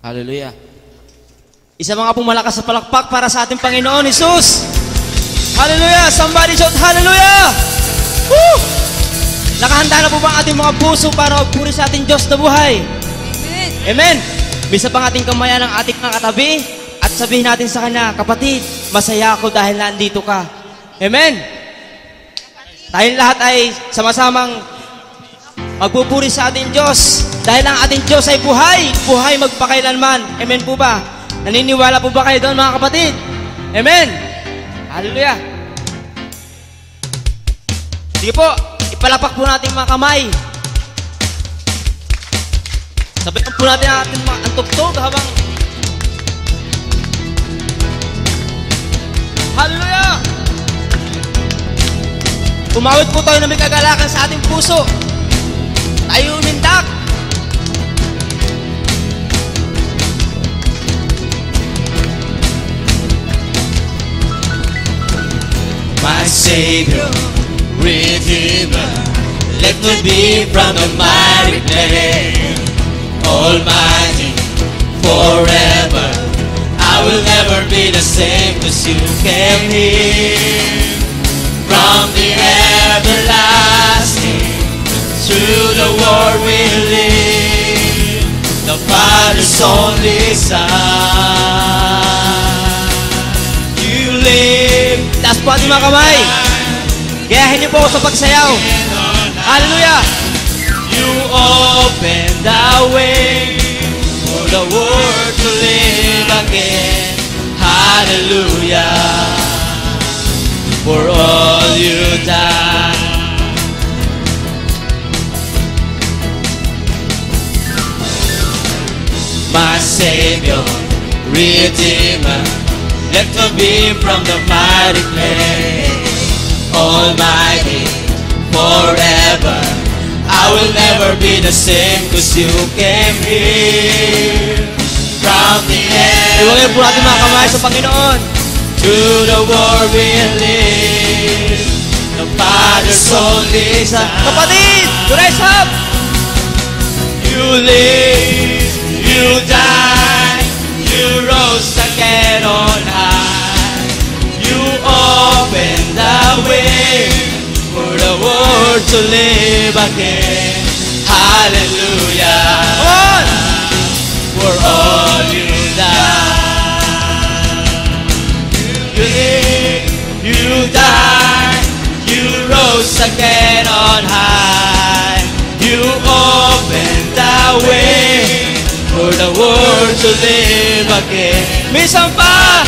Hallelujah. Isa mga pong malakas sa palakpak para sa ating Panginoon Jesus. Hallelujah. Somebody shout hallelujah. Woo! Nakahanda na po ba ang ating mga puso para magpuri sa ating Diyos na buhay? Amen. Bisa pang ating kamayan ng ating mga katabi at sabihin natin sa Kanya, kapatid, masaya ako dahil nandito ka. Amen. Tayong lahat ay sama-samang magpupuri sa ating Diyos dahil ang ating Diyos ay buhay, buhay magpakailanman. Amen po ba? Naniniwala po ba kayo doon mga kapatid? Amen. Hallelujah. Sige po, ipalapak po natin mga kamay. Sabihin po natin ang ating mga antugtog habang hallelujah! Umawit po tayo na may kagalakan sa ating puso. Tayo umintak. My Savior, Redeemer, let me be from the mighty clay. Almighty, forever, I will never be the same, 'cause you came here from the everlasting. Through the world we live, the Father's only Son. You live. Taas po ating mga kamay. Gayahin niyo po ako sa pagsayaw. Hallelujah! You open the way for the world to live again. Hallelujah. For all you done. My Savior, Redeemer, let me be from the mighty clay. Almighty, forever, I will never be the same, 'cause you came here from the Iwagay po natin mga kamay sa Panginoon. to the world we live, the Father's only Son. Kapatid, rise up! You live, you died, you rose again on high. You opened the way for the world to live again. Hallelujah. Come on! For all you done. You live, you died, you rose again on high. You opened the way for the world to live again. Minsan pa!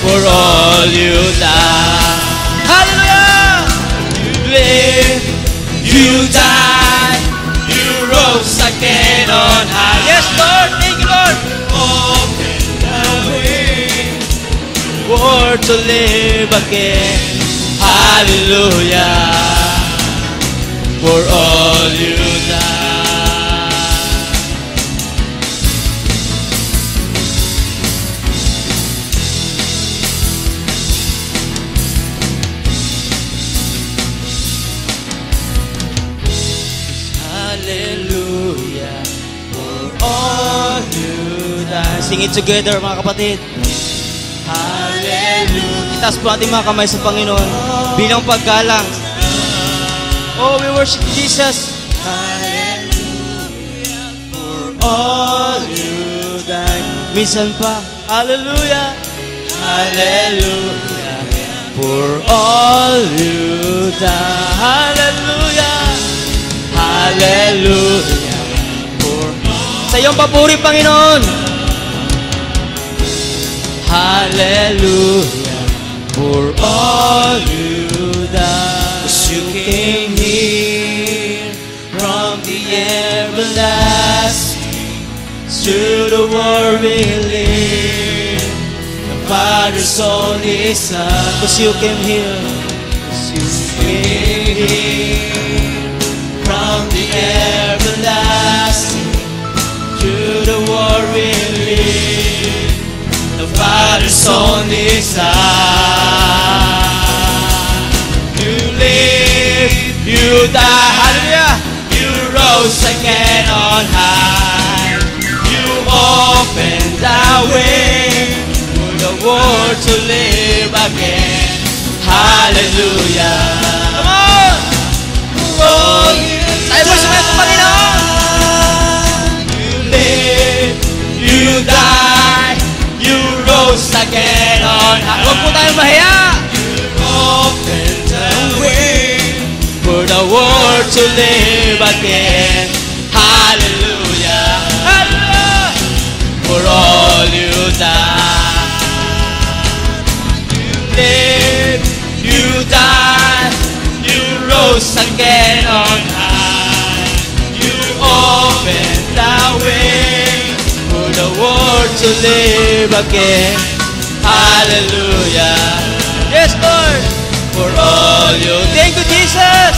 For all you done. Hallelujah! You live, you died, you rose again on high. Yes, Lord! Thank you, Lord! Open the way for to live again. Hallelujah. For all you done. Hallelujah. For all you done. Sing it together mga kapatid. Hallelujah. Taas po natin mga kamay sa Panginoon bilang paggalang. Oh, we worship Jesus. Hallelujah. For all you done. Minsan pa. Hallelujah! Hallelujah. For all you done. Hallelujah. Hallelujah. For Sa iyong papuri, Panginoon. hallelujah. For all you done. 'Cause you came here from the everlasting. Through the world we live, the Father's only Son. 'Cause you came here. 'Cause you came here from the everlasting. Through the world we live, the Father's only Son. You live, you die, hallelujah. You rose again on high. way for the world to live again. Hallelujah. Come on! Oh, you Tayo po sumayon sa Panginoon. You live, you die, you rose again on high. Huwag po tayong mahiya. You opened the way for the world to live again. Hallelujah. Hallelujah! For all you died. You live, you died, you rose again on high. You opened the way for the world to live again. Hallelujah. Yes, Lord. For all you Thank you, Jesus.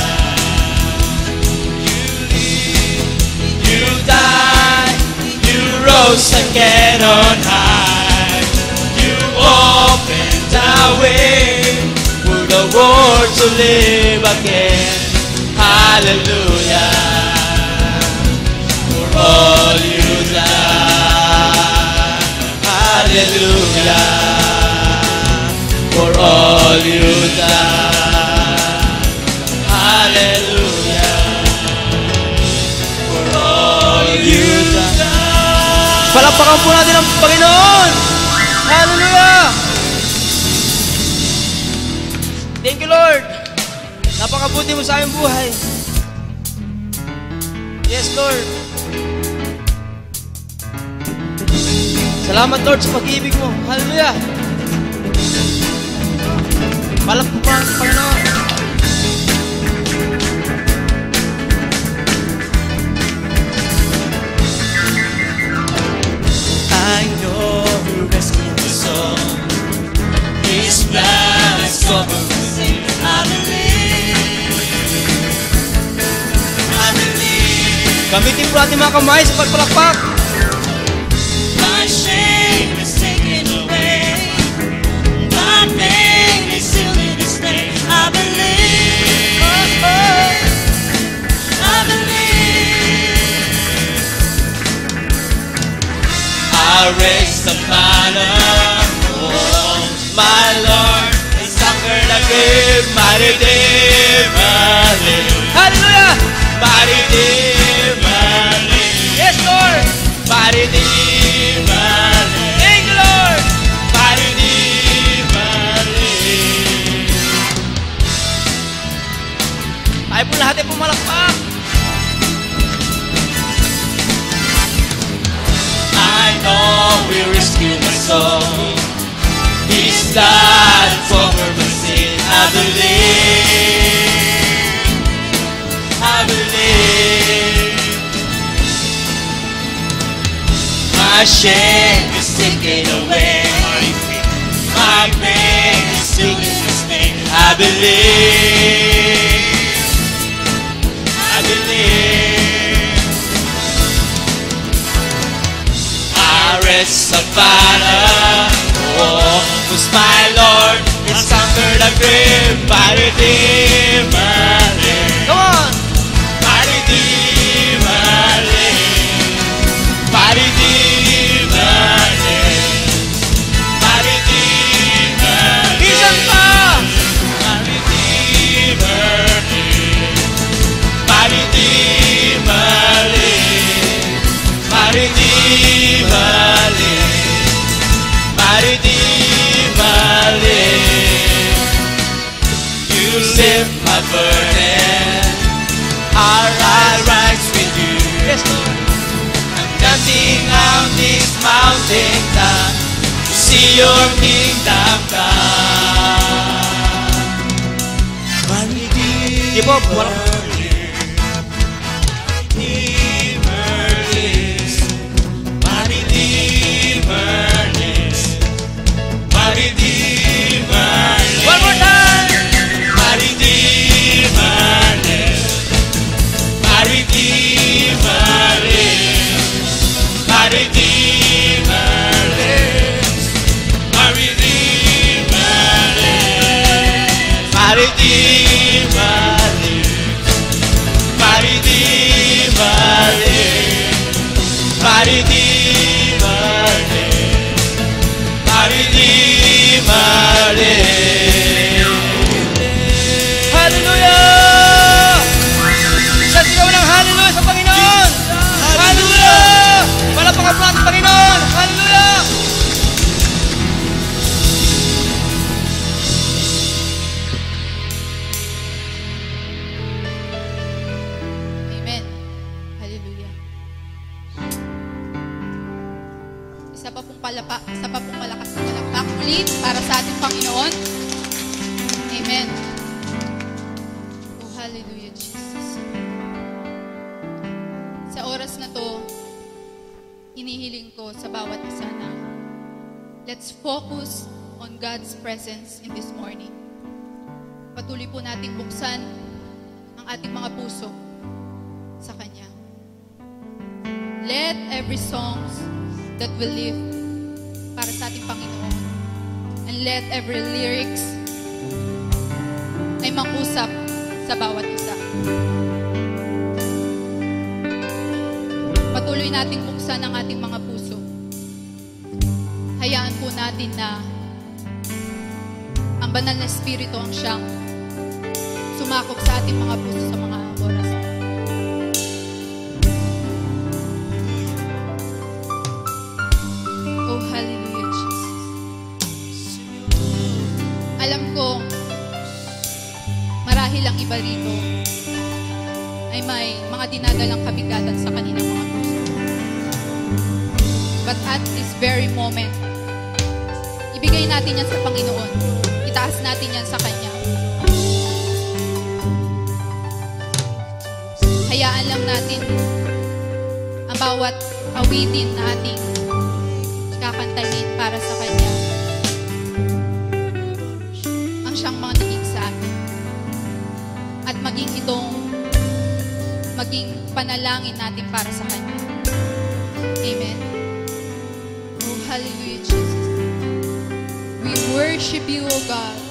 You died, you rose again on high. You opened the way for the world to live again. Hallelujah. For all you died. Hallelujah. For all you died. Hallelujah. For all you died. Palakpakan po natin ang Panginoon. Hallelujah! Thank you, Lord. Napakabuti mo sa aming buhay. Yes, Lord. Salamat, Lord, sa pag-ibig mo. Hallelujah! Palakpakan sa Panginoon. I know He rescued my soul. His blood has covered my sin. I believe. I believe. Gamitin po natin mga kamay sa pagpalakpak. My shame is taken away. My pain is sealed in His name. I believe. I believe. I raise the banner. Oh, my Lord has conquered the grave. My Redeemer lives. Hallelujah! My Redeemer lives. Yes, Lord! My Redeemer lives. Thank you, Lord! My Redeemer lives. Tayo po lahat ay pumalakpak. I know He rescued my soul. His blood covered my sin. I believe. I believe. My shame is taken away. My pain is sealed in His name. I believe. I believe. I rest a banner. Oh, who's my Lord has conquered the grave. My Redeemer lives. Come on! My Redeemer lives. My Redeemer lives. My Redeemer lives. Minsan pa! My Redeemer lives. My Redeemer lives. My Redeemer lives. My Redeemer lives. You lift my burden. I rise with you. Yes, Lord! I'm dancing on this mountain top to see your kingdom come. My Redeemer Di po, pumalakpak. lives. My Redeemer lives. My Redeemer lives. One more time! My Redeemer lives. My Redeemer lives. My Redeemer lives. My Redeemer lives. My Redeemer lives. My Redeemer lives. My Redeemer lives. mahalin. Hallelujah! Isang sigaw ng hallelujah sa Panginoon! Hallelujah! Palapakan po natin Panginoon! Hallelujah! Amen. Hallelujah. Isa pa pong malakas na palakpak ulit para sa ating Panginoon. Amen. Oh, hallelujah, Jesus. Sa oras na to, hinihiling ko sa bawat isa na let's focus on God's presence in this morning. Patuloy po nating buksan ang ating mga puso sa Kanya. Let every songs that we live para sa ating Panginoon, and let every lyrics ay mangusap sa bawat isa. Patuloy nating buksan ang ating mga puso. Hayaan po natin na ang banal na Espiritu ang siyang sumakop sa ating mga puso sa mga oras. Oh, hallelujah, Jesus. Alam ko, marahil ang iba rito ay may mga dinadalang kabigatan sa kanilang mga puso. But at this very moment, ibigay natin yan sa Panginoon. Itaas natin yan sa Kanya. Hayaan lang natin ang bawat awitin na ating kakantahin para sa Kanya ang siyang mga naging sa atin. At maging panalangin natin para sa Kanya. Amen. Oh, hallelujah, Jesus. We worship you, O God.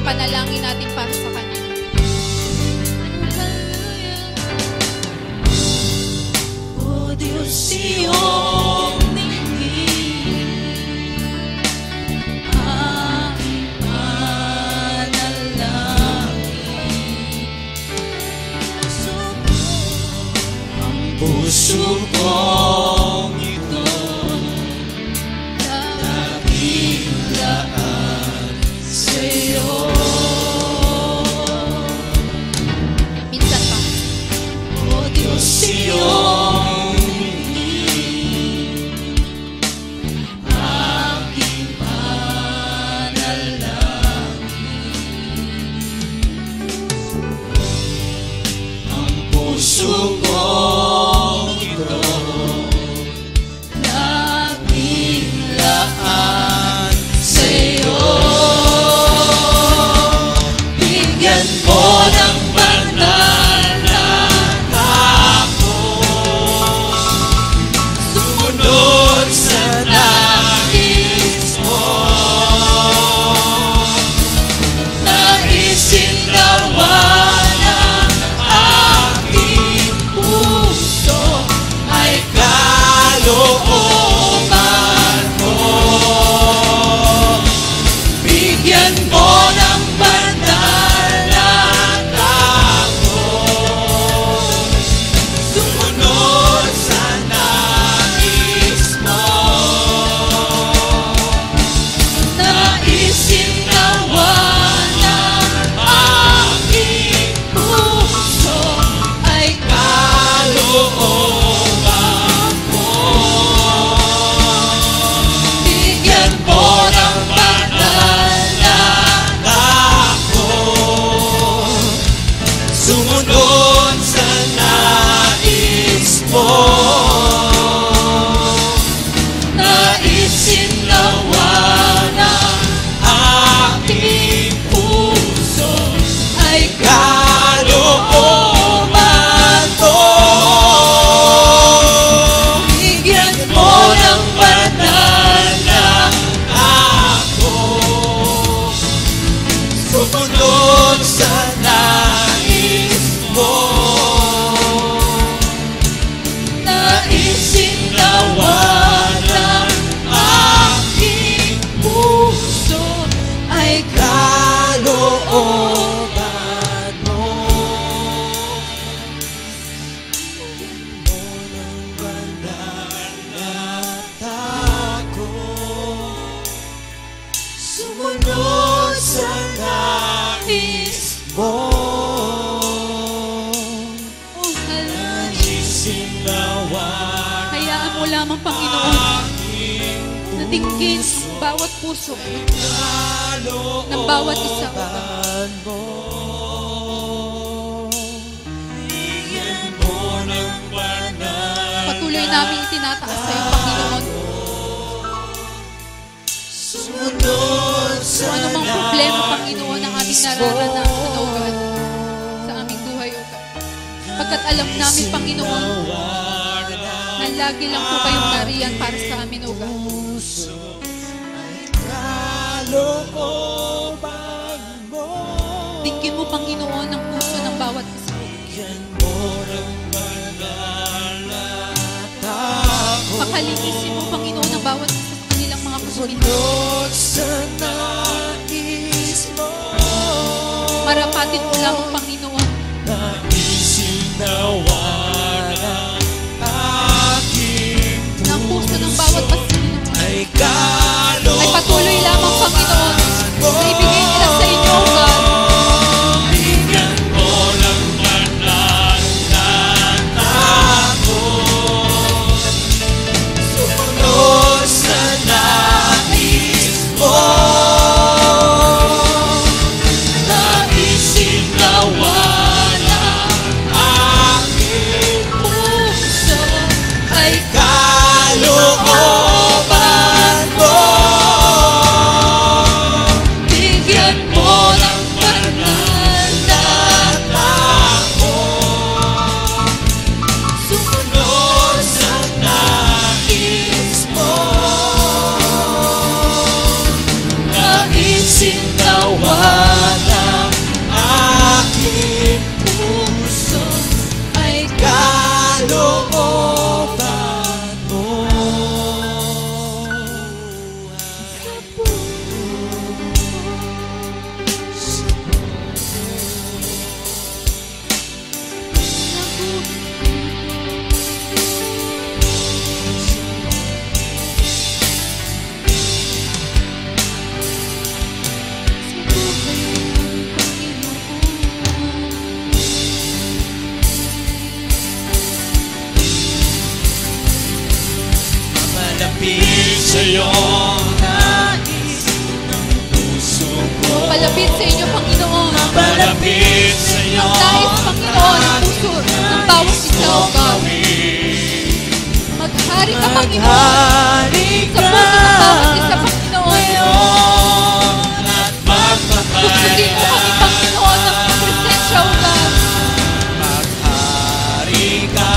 Panalangin natin para sa Kanya. Diyos iyong ningin, aking panalangin. Ang puso kong ito, dakilaan sa'yo. Minsan pa. O Diyos iyong ningin, aking panalangin. Ang puso kong ito, dakilaan sa'yo. Bigyan mo ng banal na ako, sumunod sa nais mo. Naisin nawa ng aking puso ay kalooban mo. Bigyan mo ng banal na ako, sumunod sa nais mo. Naisin nawa ng aking puso ay kalooban mo. Bigyan mo ng banal na ako, sumunod sa nais mo. Naisin nawa ng aking puso ay kalooban mo. Bigyan mo ng banal na ako, sumunod sa nais mo. Naisin nawa ng aking puso ay kalooban mo. Sumunod sa nais mo. Oh, hallelujah. Naisin nawa Hayaan mo lamang, Panginoon, na dinggin ang bawat puso ng bawat isa. mo. Bigyan mo ng banal Patuloy namin itinataas sa iyo, Panginoon. sumunod sa Kung anumang problema, Panginoon, ang aming nararanasan, O God, sa aming buhay, O God. Pagkat alam namin, Panginoon, na lagi lang po kayong nariyan para sa amin, O God. kalooban mo. Dinggin mo, Panginoon, ang puso ng bawat isa. Bigyan mo ng banal na ako, Pakalinisin mo, Panginoon, ang bawat isa sa kanilang mga kasulatan. sumunod sa nais mo. Marapatin mo lamang, Panginoon, Naisin nawa ng aking na ang puso ng bawat Panginoon ay kalooban ay patuloy lamang, Panginoon, na ibigay nila sa inyo, O God. Bigyan mo ng banal na ako, sumunod sa nais mo. Naisin nawa ng aking puso ay kalooban mo. Bigyan mo ng banal na ako, sumunod sa nais mo. Naisin nawa ng aking puso ay kalooban sa'yo nais ng puso ko. Palapit sa inyo, Panginoon. Palapit sa'yo Ang nais, Panginoon, ang puso ng bawat isa, O God. Maghari ka, Panginoon. Sa puso ng bawat isa, Panginoon. Ngayon at Buksutin mo kami, Panginoon, ng presensya, O God. maghari ka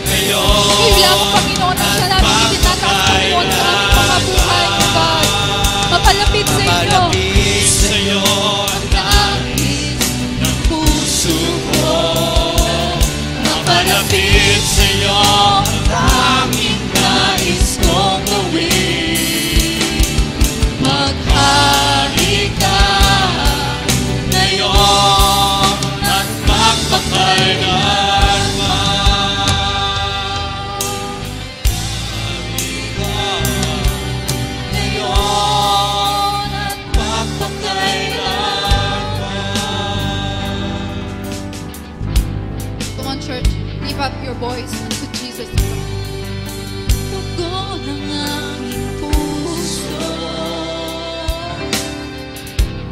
ngayon. Hila mo, Panginoon, ang siya namin itinataas, Panginoon, sa aming mga buhay, O God. Mapalapit sa inyo. Malapit sa'yo Ang nais ng puso ko. Mapalapit sa'yo ang tanging nais kong gawin. Maghari ka ngayon at magpakailanman. Maghari ka ngayon at magpakailanman. Come on, church. Lift up your voice to Jesus. Tugon ng aming puso.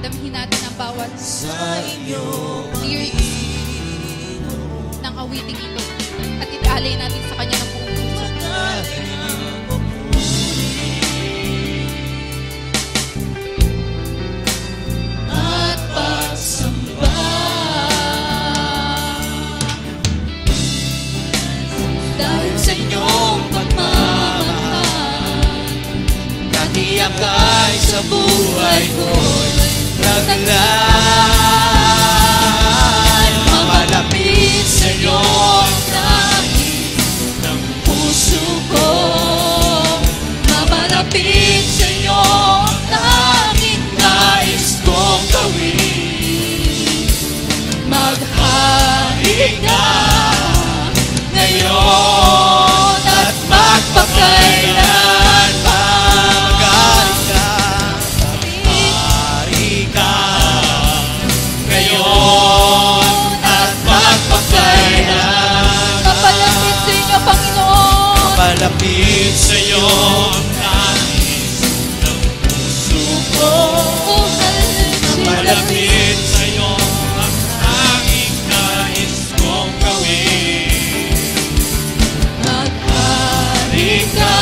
Damhin natin ang bawat Sa inyo lyrics ng awiting ito at iaalay natin sa Kanya ng buong puso. at pagsamba. Dahil sa inyong pagmamahal, katiyakay sa buhay ko'y naglay. Mapalapit sa iyo ang nais ng puso ko. Mapalapit sa iyo ang tanging nais kong gawin. Maghari ka ngayon at magpakailanman. Maghari ka ngayon at magpakailanman. Kapalapit sa inyo, Panginoon. Palapit sa iyo ang nais ng puso ko. Oh, hallelujah. Palapit sa iyo ang tanging nais kong gawin. Maghari ka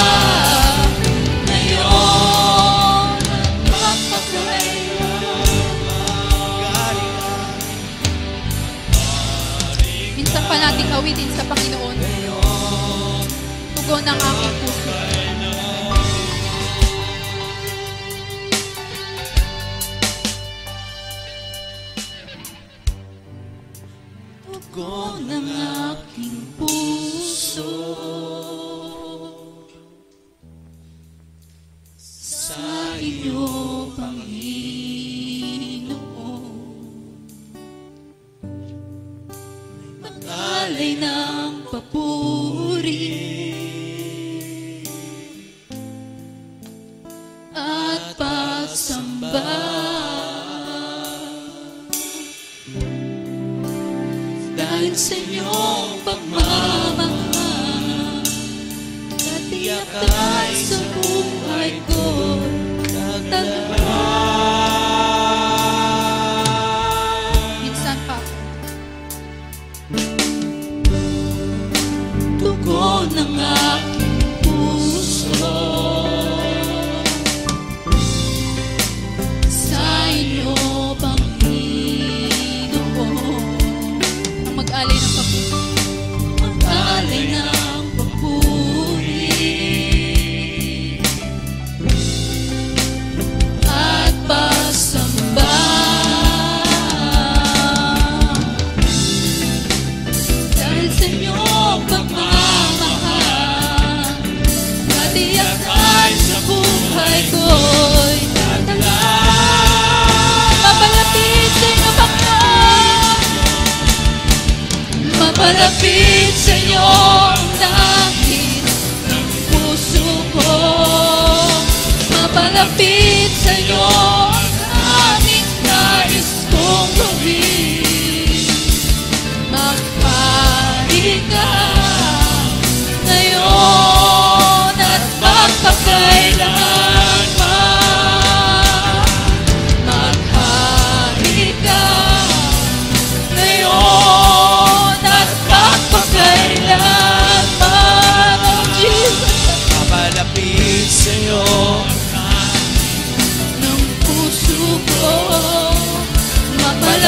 ngayon at magpakailanman. Minsan pa nating awitin sa Panginoon. Tugon ng aking puso. Tugon ng aking puso sa iyo, Panginoon. Mag-alay ng papuri at pagsamba. Dahil sa iyong pagmamahal, katiyakay sa buhay ko naglay. Minsan pa. Tugon ng aking puso sa inyo, Panginoon. Ang mag-alay ng pag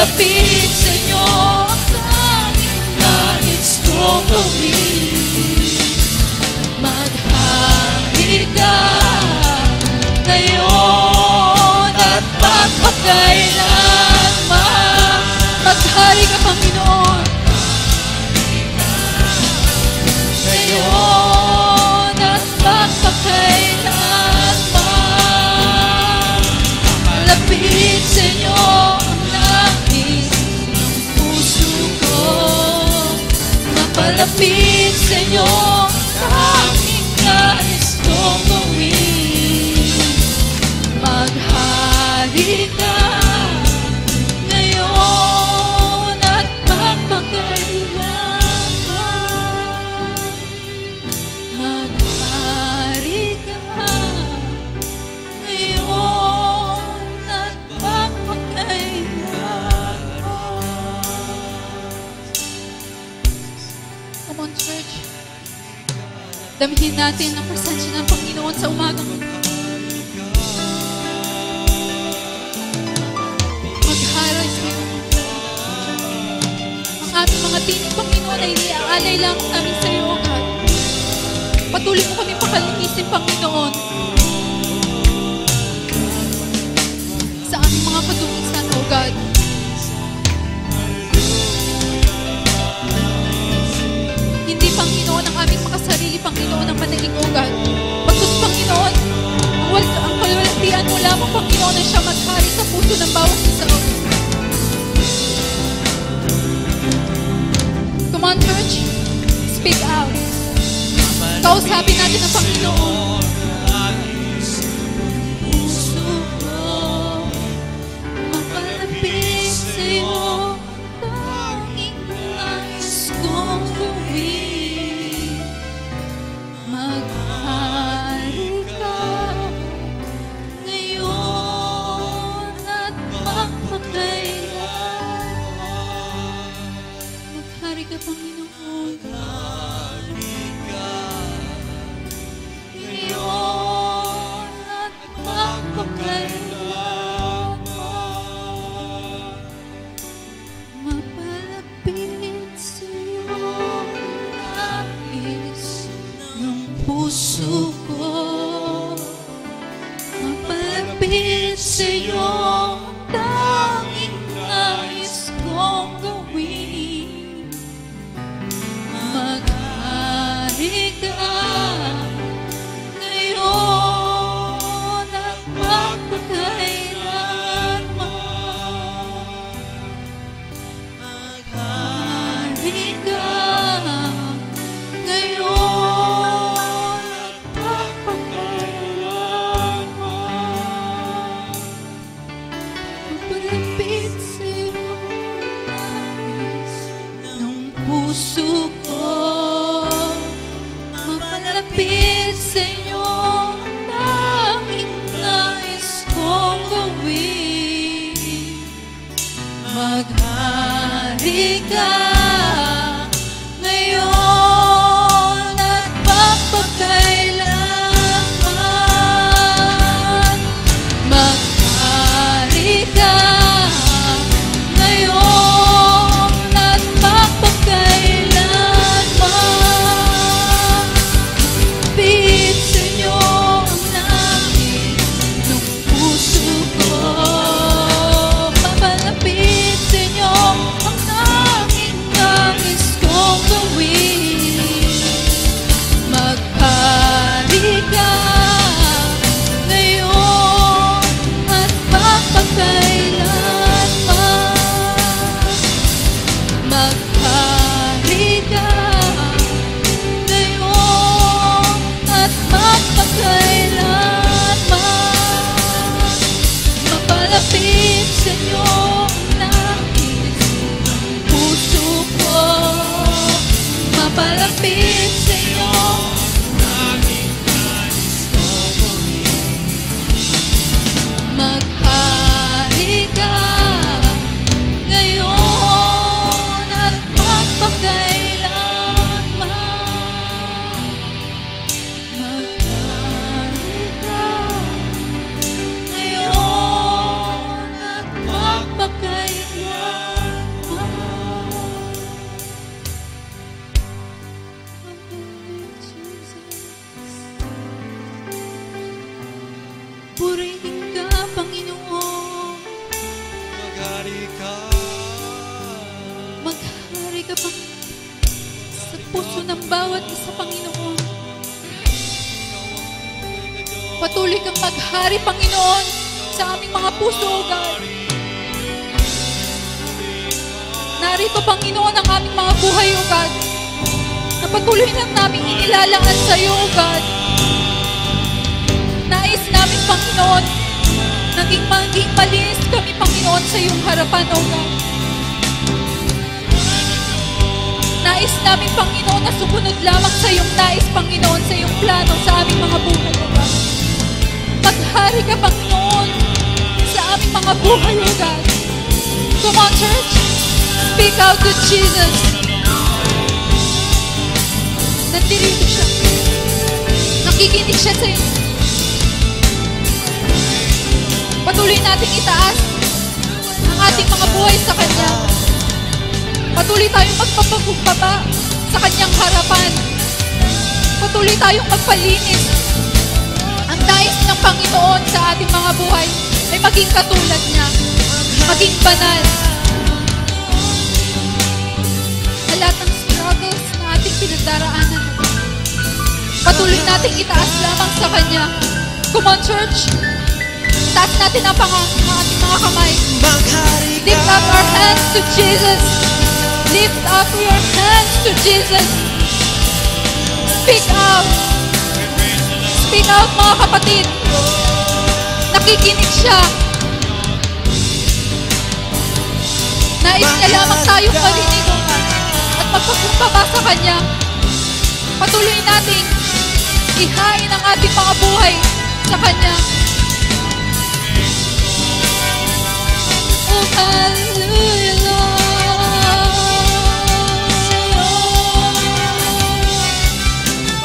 Mapalapit sa inyo ang tanging nais kong gawin. Maghari ka ngayon at magpakailanman. Maghari ka, Panginoon, ngayon at magpakailanman. Malapit sa inyo ang nais ng puso ko. Mapalapit sa inyo ang tanging nais kong gawin. Maghari ka ngayon at magpakailanman. Maghari ka ngayon at magpakailanman. Come on, church. Damihin natin ang presensya ng Panginoon sa umagang ito. Magharay sa iyo. Ang aming mga tinig, Panginoon, ay iaalay lang namin sa iyo, O God. Patuloy mo kami pakalinisin, Panginoon, sa aming mga kadumisan, O God. Hindi, Panginoon, ang aming mga sarili, Panginoon, ang manaing, O God. Pagkus, Panginoon, ang kalwalatian mo lamang, Panginoon, na siya maghari sa puso ng bawat isa, O God. Come on, church. Speak out. Kausapin natin ang Panginoon. Puso ko, mapalapit sa'yo, tanging nais kong gawin. Maghari ka ngayon at magpakailanman. Maghari ka, Panginoon. Ngayon at magpakailanman. Mapalapit sa'yo nais ng puso ko. Mapalapit sa'yo tanging nais kong gawin. Maghari ka ngayon at magpakailanman. Maghari ka ngayon at magpakailanman. Mapalapit sa'yo nais ng puso ko. Mapalapit sa'yo tanging nais kong gawin. Maghari ka ngayon at magpakailanman. Maghari ka ngayon at magpakailanman. Pit sa inyo ang nais ng puso ko. Mapalapit sa inyo ang tanging nais kong gawin. Maghari ka ngayon at magpakailanman. Maghari ka ngayon at magpakailanman. Mapalapit sa inyo ang nais ng puso ko. Mapalapit sa inyo maghari ka ngayon at magpakailanman. Maghari ka ngayon at magpakailanman. ka, Panginoon, sa puso ng bawat isa, Panginoon. Patuloy kang maghari, Panginoon, sa aming mga puso, O God. Narito, Panginoon, ang aming mga buhay, O God, na patuloy lang namin inilalaan sa iyo, O God. Nais namin, Panginoon, maging malinis kami, Panginoon, sa iyong harapan, O God. Nais namin, Panginoon, na sumunod lamang sa iyong nais, Panginoon, sa iyong plano sa aming mga buhay, O God. Maghari ka, Panginoon, sa aming mga buhay, O God. Come on, church. Speak out to Jesus. Nandirito siya. Nakikinig siya sa iyo. Patuloy nating itaas ang ating mga buhay sa Kanya. Patuloy tayong magpapagumbaba sa Kanyang harapan. Patuloy tayong magpalinis. Ang nais ng Panginoon sa ating mga buhay ay maging katulad niya, maging banal. Sa lahat ng struggles na ating pinagdaraanan, patuloy nating itaas lamang sa Kanya. Come on, church. Taas natin ang ating mga kamay. Lift up our hands to Jesus. Lift up your hands to Jesus. Speak out. Speak out, mga kapatid. Nakikinig siya. Nais niya lamang tayong marinig at magpakumbaba sa Kanya. Patuloy natin ihain ang ating mga buhay sa Kanya. Oh, hallelujah, Lord.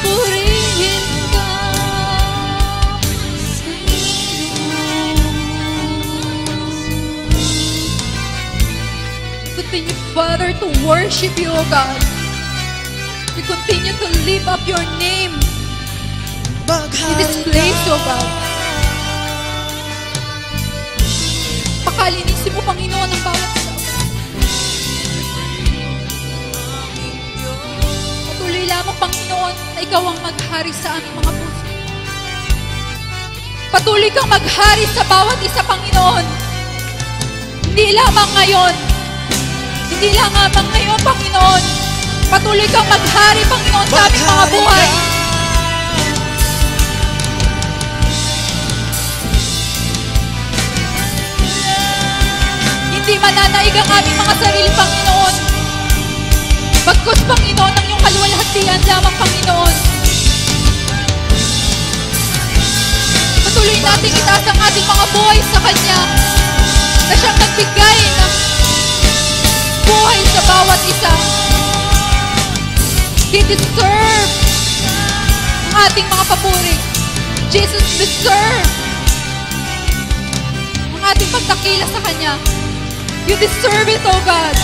Purihin ka, continue, Father, to worship you, O God. We continue to lift up your name in this place, O God. Pakalinisin mo, Panginoon, ang bawat isa. Patuloy lamang, Panginoon, na ikaw ang maghari sa aming mga puso. Patuloy kang maghari sa bawat isa, Panginoon. Hindi lamang ngayon. Hindi lamang ngayon, Panginoon. Patuloy kang maghari, Panginoon, sa aming mga buhay. Hindi mananaig ang aming mga sarili, Panginoon. Bagkus, Panginoon, ang iyong kaluwalhatian lamang, Panginoon. Patuloy natin itaas ang ating mga buhay sa Kanya, na siyang nagbigay ng buhay sa bawat isa. He deserves ang ating mga papuri. Jesus deserves ang ating pagtakila sa Kanya. You deserve it, O God.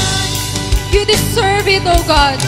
You deserve it, O God.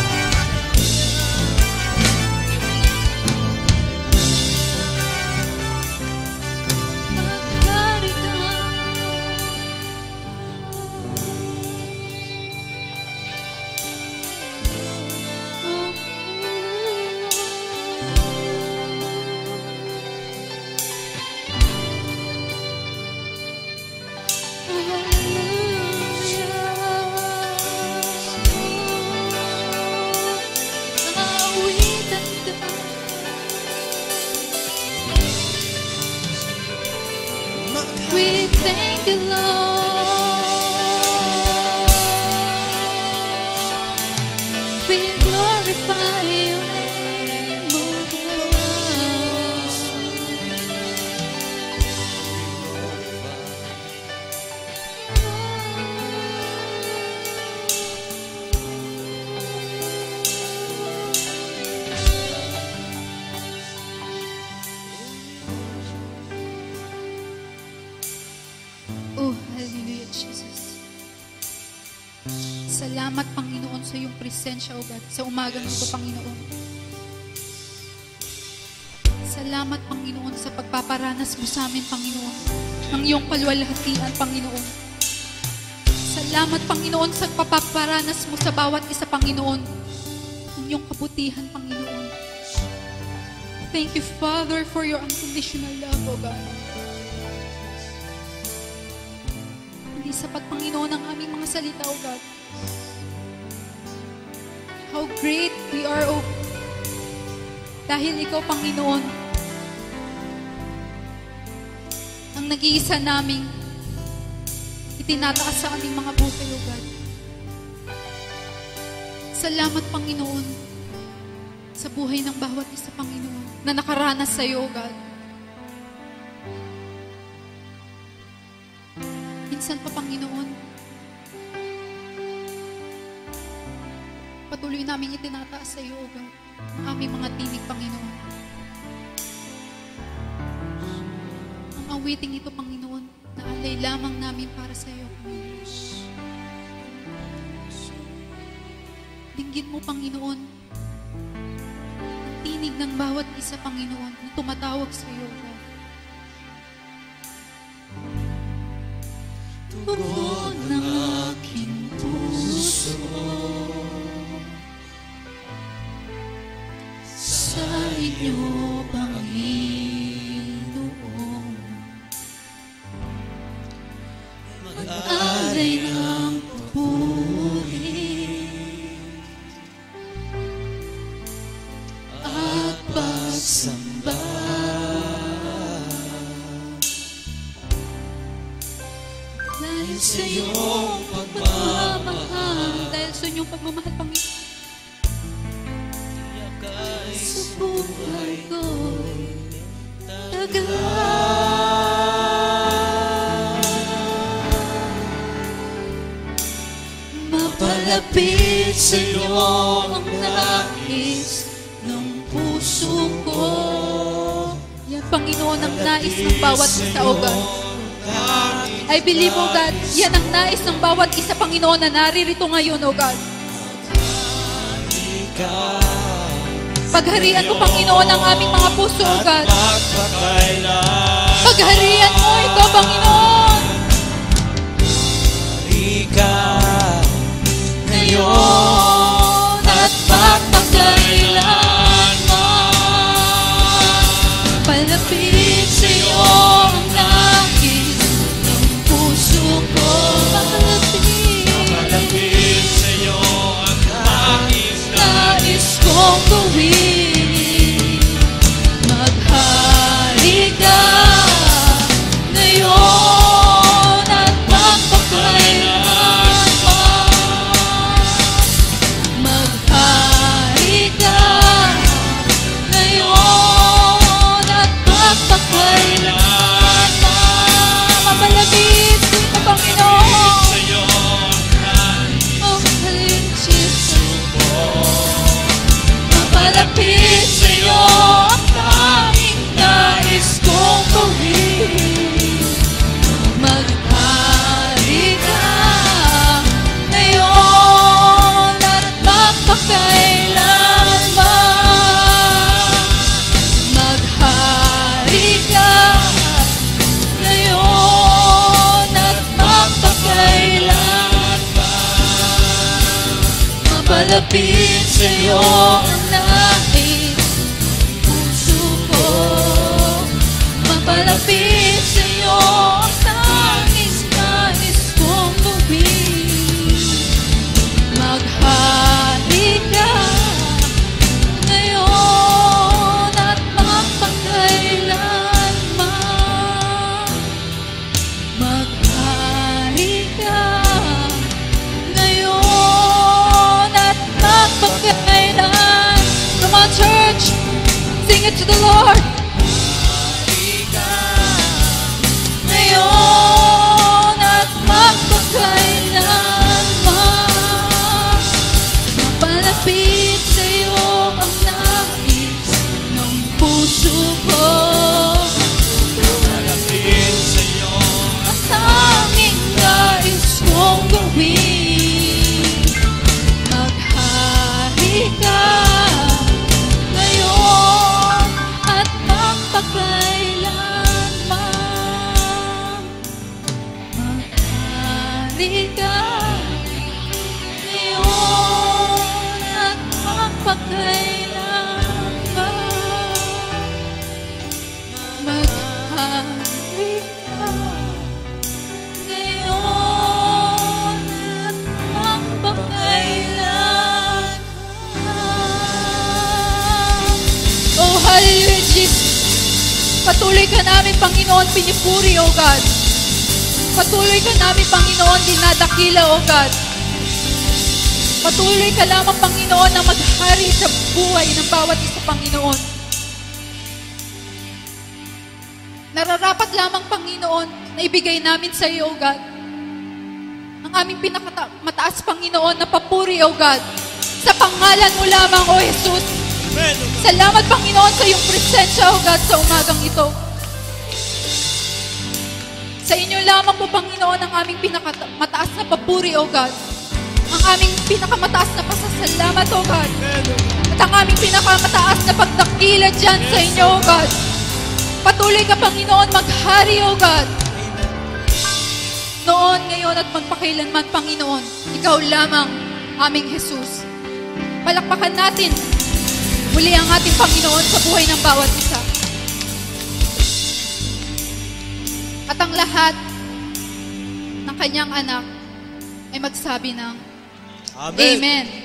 We thank you, Lord. We glorify your name, O God. Oh, hallelujah, Jesus. Salamat, Panginoon, sa iyong presensya, O God, sa umagang ito, Panginoon. Salamat, Panginoon, sa pagpaparanas mo sa amin, Panginoon, ng iyong kaluwalhatian, Panginoon. Salamat Salamat, Panginoon, sa papaparanas mo sa bawat isa, Panginoon. Inyong kabutihan, Panginoon. Thank you, Father, for your unconditional love, O God. Hindi sapat, Panginoon, ang aming mga salita, O God. How great we are, O God. Dahil Ikaw, Panginoon, ang nag-iisa naming itinataas sa aming mga buhay, O God. Salamat, Panginoon, sa buhay ng bawat isa, Panginoon, na nakaranas sa iyo, O God. Minsan pa, Panginoon, patuloy namin itinataas sa iyo, O God, ang aming mga tinig, Panginoon. Ang awiting ito, Panginoon, na alay lamang namin para sa iyo, Panginoon. Dinggin mo, Panginoon, ang tinig ng bawat isa, Panginoon, na tumatawag sa iyo, God. Tugon ng aking puso sa inyo, Panginoon. Mag-alay ng papuri at pagsamba. Dahil sa iyong pagmamahal, dahil sa iyong pagmamahal, Panginoon, sa buhay ko'y tagal. Mapalapit sa iyo ang nais ng puso ko. Yan, Panginoon, ang nais ng bawat isa, O God. I believe, O God, yan ang nais ng bawat isa, Panginoon, na naririto ngayon, O God. Pagharian mo, Panginoon, ang aming mga puso, O God. Pagharian mo ito, Panginoon. Ngayon at magpakailanman, palapit sa iyo ang nais ng puso ko. Palapit sa iyo ang nais kong gawin. Maghari ka ngayon at magpakailanman. Maghari ka ngayon at magpakailanman. Mapalapit sa iyo, Panginoon. Oh, halinchis mapalapit sa iyo ang tanging nais kong gawin. Maghari ka ngayon at magpakailanman. Maghari ka ngayon at magpakailanman. Mapalapit sa iyo ang nais puso ko. Mapalapit sa iyo ang tanging nais kong gawin. Maghari ka ngayon at magpakailanman. Maghari ka ngayon at magpakailanman. Come on, church, sing it to the Lord. Ngayon at magpakailanman, mapalapit sa iyo ang nais ng puso ko. Mapalapit sa iyo ang tanging nais kong gawin. Maghari ka ngayon at magpakailanman. Maghari ka magpakailanman. Maghari ka ngayon at magpakailanman. Oh, hallelujah, Jesus. Patuloy ka namin, Panginoon, pinipuri, O God. Patuloy ka namin, Panginoon, dinadakila, O God. Patuloy ka lamang, Panginoon, na maghari sa buhay ng bawat isa, Panginoon. Nararapat lamang, Panginoon, na ibigay namin sa iyo, O God. Ang aming pinakamataas, Panginoon, na papuri, O God. Sa pangalan mo lamang, O Jesus. Salamat, Panginoon, sa iyong presensya, O God, sa umagang ito. Sa inyo lamang po, Panginoon, ang aming pinakamataas na papuri, O God. Ang aming pinakamataas na pasasalamat, O God. At ang aming pinakamataas na pagdakila dyan sa inyo, O God. Patuloy ka, Panginoon, maghari, O God. Noon, ngayon, at magpakailanman, Panginoon, ikaw lamang, aming Jesus. Palakpakan natin muli ang ating Panginoon sa buhay ng bawat isa. At ang lahat ng kanyang anak ay magsabi ng Amen.